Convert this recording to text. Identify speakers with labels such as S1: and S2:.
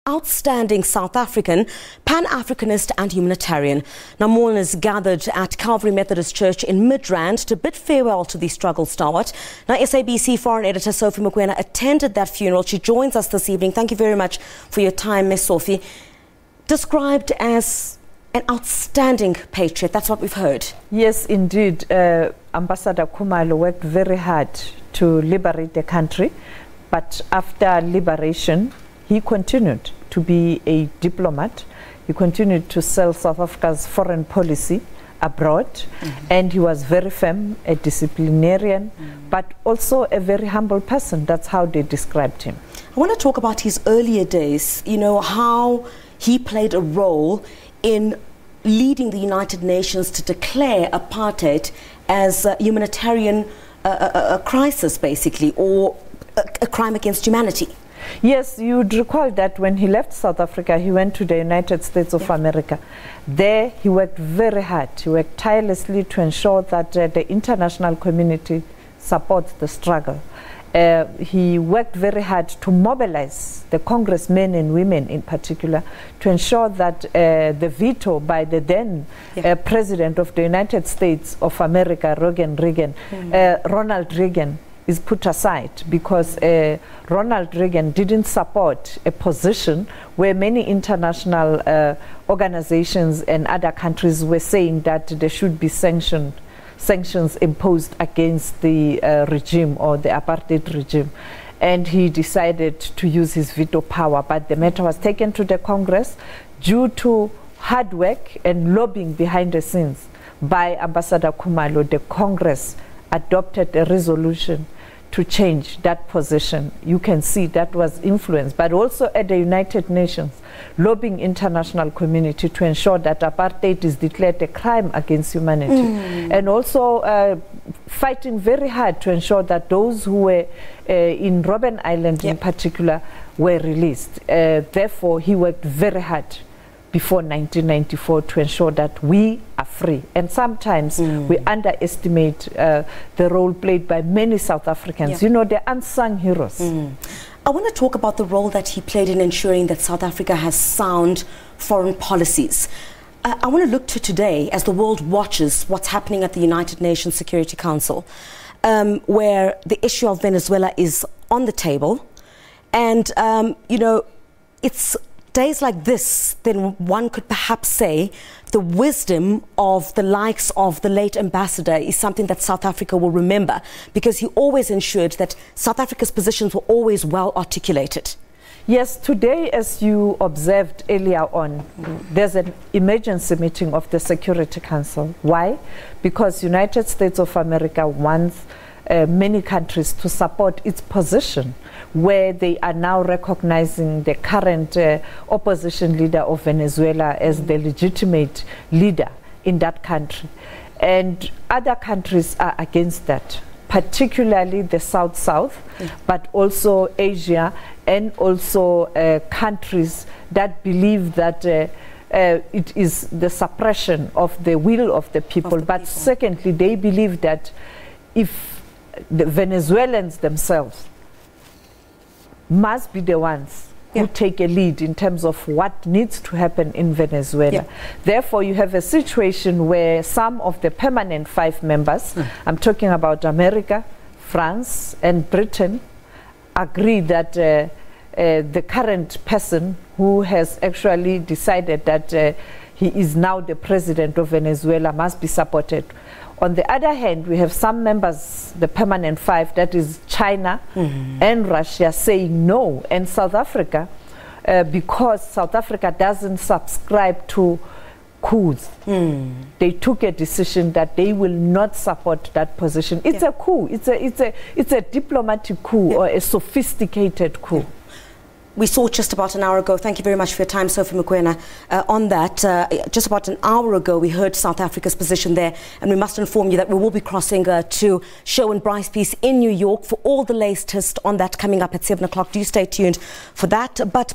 S1: Outstanding South African, Pan-Africanist and humanitarian. Now, mourners gathered at Calvary Methodist Church in Midrand to bid farewell to the struggle stalwart. Now, SABC foreign editor Sophie Mokoena attended that funeral. She joins us this evening. Thank you very much for your time, Miss Sophie. Described as an outstanding patriot, that's what we've heard.
S2: Yes, indeed. Ambassador Khumalo worked very hard to liberate the country, but after liberation, he continued to be a diplomat. He continued to sell South Africa's foreign policy abroad, and he was very firm, a disciplinarian, but also a very humble person. That's how they described him.
S1: I want to talk about his earlier days, you know, how he played a role in leading the United Nations to declare apartheid as a humanitarian crisis, basically, or a crime against humanity.
S2: Yes, you'd recall that when he left South Africa, he went to the United States of America. There, he worked very hard. He worked tirelessly to ensure that the international community supports the struggle. He worked very hard to mobilize the congressmen and women in particular to ensure that the veto by the then President of the United States of America, Ronald Reagan, is put aside, because Ronald Reagan didn't support a position where many international organizations and other countries were saying that there should be sanctions imposed against the regime, or the apartheid regime. And he decided to use his veto power, but the matter was taken to the Congress due to hard work and lobbying behind the scenes by Ambassador Khumalo. The Congress adopted a resolution to change that position. You can see that was influenced, but also at the United Nations, lobbying international community to ensure that apartheid is declared a crime against humanity. And also fighting very hard to ensure that those who were in Robben Island in particular were released. Therefore, he worked very hard before 1994 to ensure that we are free. And sometimes we underestimate the role played by many South Africans. You know, they're unsung heroes.
S1: I want to talk about the role that he played in ensuring that South Africa has sound foreign policies. I want to look to today as the world watches what's happening at the United Nations Security Council, where the issue of Venezuela is on the table. And, you know, it's days like this, then one could perhaps say the wisdom of the likes of the late ambassador is something that South Africa will remember, because he always ensured that South Africa's positions were always well articulated.
S2: Yes, today, as you observed earlier on, there's an emergency meeting of the Security Council. Why? Because United States of America wants many countries to support its position, where they are now recognizing the current opposition leader of Venezuela as the legitimate leader in that country. And other countries are against that, particularly the South-South, but also Asia, and also countries that believe that it is the suppression of the will of the people. But secondly, they believe that if the Venezuelans themselves must be the ones who take a lead in terms of what needs to happen in Venezuela. Therefore, you have a situation where some of the permanent 5 members, I'm talking about America, France, and Britain, agree that the current person who has actually decided that he is now the president of Venezuela must be supported. On the other hand, we have some members, the permanent 5, that is China and Russia, saying no. And South Africa, because South Africa doesn't subscribe to coups, they took a decision that they will not support that position. It's a coup. It's a diplomatic coup, or a sophisticated coup.
S1: We saw just about an hour ago, thank you very much for your time, Sophie Mokoena, on that. Just about an hour ago, we heard South Africa's position there, and we must inform you that we will be crossing to Show and Bryce Peace in New York for all the latest on that coming up at 7 o'clock. Do stay tuned for that. But